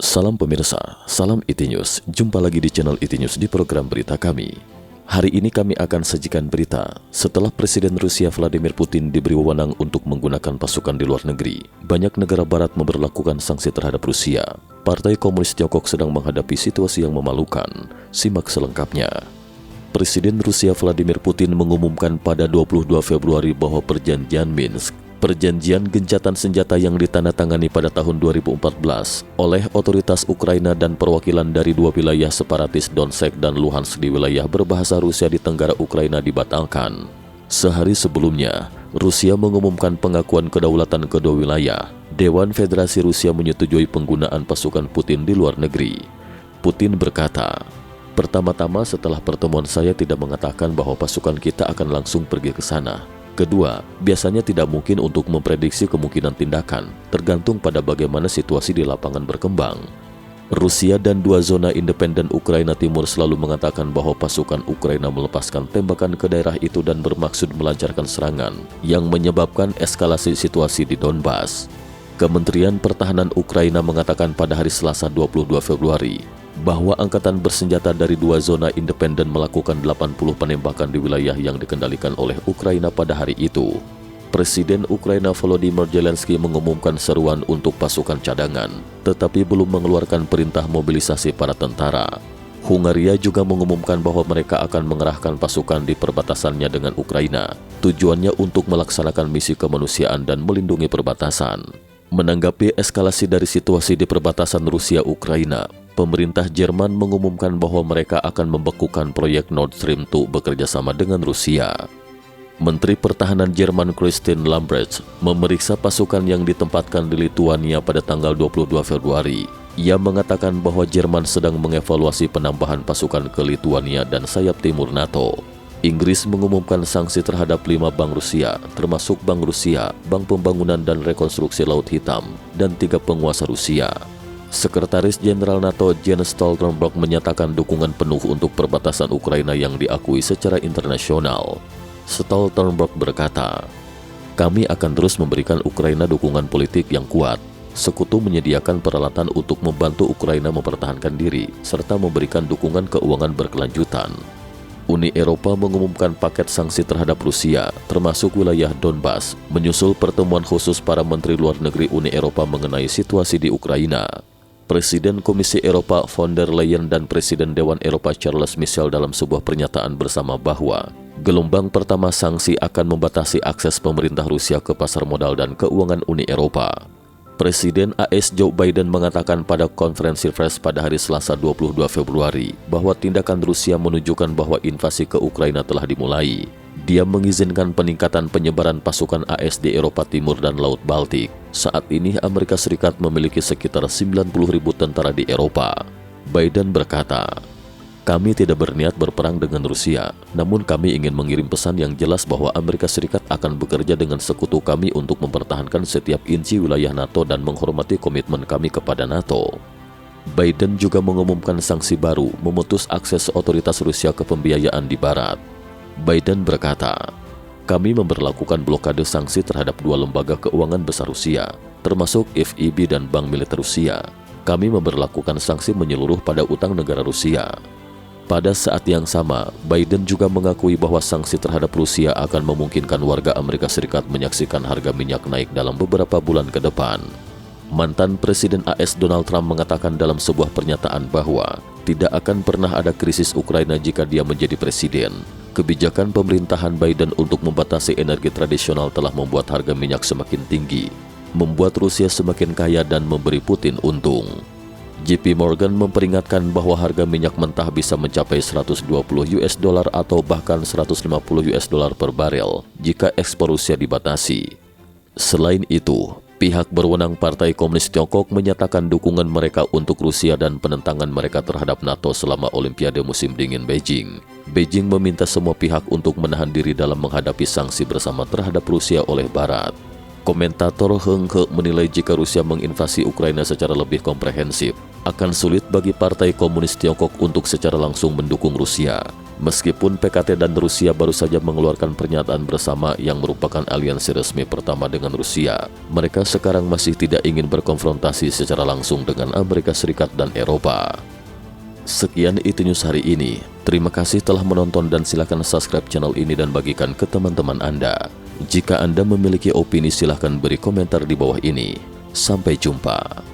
Salam pemirsa, salam IT News. Jumpa lagi di channel IT News di program berita kami. Hari ini kami akan sajikan berita setelah Presiden Rusia Vladimir Putin diberi wewenang untuk menggunakan pasukan di luar negeri. Banyak negara barat memberlakukan sanksi terhadap Rusia. Partai Komunis Tiongkok sedang menghadapi situasi yang memalukan. Simak selengkapnya. Presiden Rusia Vladimir Putin mengumumkan pada 22 Februari bahwa perjanjian Minsk, perjanjian gencatan senjata yang ditandatangani pada tahun 2014 oleh otoritas Ukraina dan perwakilan dari dua wilayah separatis Donetsk dan Luhansk di wilayah berbahasa Rusia di Tenggara Ukraina dibatalkan. Sehari sebelumnya, Rusia mengumumkan pengakuan kedaulatan kedua wilayah. Dewan Federasi Rusia menyetujui penggunaan pasukan Putin di luar negeri. Putin berkata, "Pertama-tama setelah pertemuan saya tidak mengatakan bahwa pasukan kita akan langsung pergi ke sana. Kedua, biasanya tidak mungkin untuk memprediksi kemungkinan tindakan, tergantung pada bagaimana situasi di lapangan berkembang." Rusia dan dua zona independen Ukraina Timur selalu mengatakan bahwa pasukan Ukraina melepaskan tembakan ke daerah itu dan bermaksud melancarkan serangan yang menyebabkan eskalasi situasi di Donbas. Kementerian Pertahanan Ukraina mengatakan pada hari Selasa 22 Februari bahwa angkatan bersenjata dari dua zona independen melakukan 80 penembakan di wilayah yang dikendalikan oleh Ukraina pada hari itu. Presiden Ukraina Volodymyr Zelensky mengumumkan seruan untuk pasukan cadangan, tetapi belum mengeluarkan perintah mobilisasi para tentara. Hungaria juga mengumumkan bahwa mereka akan mengerahkan pasukan di perbatasannya dengan Ukraina, tujuannya untuk melaksanakan misi kemanusiaan dan melindungi perbatasan. Menanggapi eskalasi dari situasi di perbatasan Rusia-Ukraina, pemerintah Jerman mengumumkan bahwa mereka akan membekukan proyek Nord Stream 2 bekerja sama dengan Rusia. Menteri Pertahanan Jerman Christine Lambrecht memeriksa pasukan yang ditempatkan di Lithuania pada tanggal 22 Februari. Ia mengatakan bahwa Jerman sedang mengevaluasi penambahan pasukan ke Lithuania dan sayap timur NATO. Inggris mengumumkan sanksi terhadap 5 bank Rusia, termasuk Bank Rusia, Bank Pembangunan dan Rekonstruksi Laut Hitam, dan 3 penguasa Rusia. Sekretaris Jenderal NATO Jens Stoltenberg menyatakan dukungan penuh untuk perbatasan Ukraina yang diakui secara internasional. Stoltenberg berkata, "Kami akan terus memberikan Ukraina dukungan politik yang kuat. Sekutu menyediakan peralatan untuk membantu Ukraina mempertahankan diri, serta memberikan dukungan keuangan berkelanjutan." Uni Eropa mengumumkan paket sanksi terhadap Rusia, termasuk wilayah Donbas, menyusul pertemuan khusus para Menteri Luar Negeri Uni Eropa mengenai situasi di Ukraina. Presiden Komisi Eropa von der Leyen dan Presiden Dewan Eropa Charles Michel dalam sebuah pernyataan bersama bahwa gelombang pertama sanksi akan membatasi akses pemerintah Rusia ke pasar modal dan keuangan Uni Eropa. Presiden AS Joe Biden mengatakan pada konferensi pers pada hari Selasa 22 Februari bahwa tindakan Rusia menunjukkan bahwa invasi ke Ukraina telah dimulai. Dia mengizinkan peningkatan penyebaran pasukan AS di Eropa Timur dan Laut Baltik. Saat ini Amerika Serikat memiliki sekitar 90.000 tentara di Eropa. Biden berkata, "Kami tidak berniat berperang dengan Rusia, namun kami ingin mengirim pesan yang jelas bahwa Amerika Serikat akan bekerja dengan sekutu kami untuk mempertahankan setiap inci wilayah NATO dan menghormati komitmen kami kepada NATO." Biden juga mengumumkan sanksi baru memutus akses otoritas Rusia ke pembiayaan di Barat. Biden berkata, "Kami memberlakukan blokade sanksi terhadap 2 lembaga keuangan besar Rusia, termasuk FEB dan Bank Militer Rusia. Kami memberlakukan sanksi menyeluruh pada utang negara Rusia." Pada saat yang sama, Biden juga mengakui bahwa sanksi terhadap Rusia akan memungkinkan warga Amerika Serikat menyaksikan harga minyak naik dalam beberapa bulan ke depan. Mantan Presiden AS Donald Trump mengatakan dalam sebuah pernyataan bahwa tidak akan pernah ada krisis Ukraina jika dia menjadi presiden. Kebijakan pemerintahan Biden untuk membatasi energi tradisional telah membuat harga minyak semakin tinggi, membuat Rusia semakin kaya dan memberi Putin untung. JP Morgan memperingatkan bahwa harga minyak mentah bisa mencapai $120 atau bahkan $150 per barel jika ekspor Rusia dibatasi. Selain itu, pihak berwenang Partai Komunis Tiongkok menyatakan dukungan mereka untuk Rusia dan penentangan mereka terhadap NATO selama Olimpiade musim dingin Beijing. Beijing meminta semua pihak untuk menahan diri dalam menghadapi sanksi bersama terhadap Rusia oleh Barat. Komentator Heng He menilai jika Rusia menginvasi Ukraina secara lebih komprehensif, akan sulit bagi Partai Komunis Tiongkok untuk secara langsung mendukung Rusia. Meskipun PKT dan Rusia baru saja mengeluarkan pernyataan bersama yang merupakan aliansi resmi pertama dengan Rusia, mereka sekarang masih tidak ingin berkonfrontasi secara langsung dengan Amerika Serikat dan Eropa. Sekian IT News hari ini. Terima kasih telah menonton dan silakan subscribe channel ini dan bagikan ke teman-teman Anda. Jika Anda memiliki opini, silakan beri komentar di bawah ini. Sampai jumpa.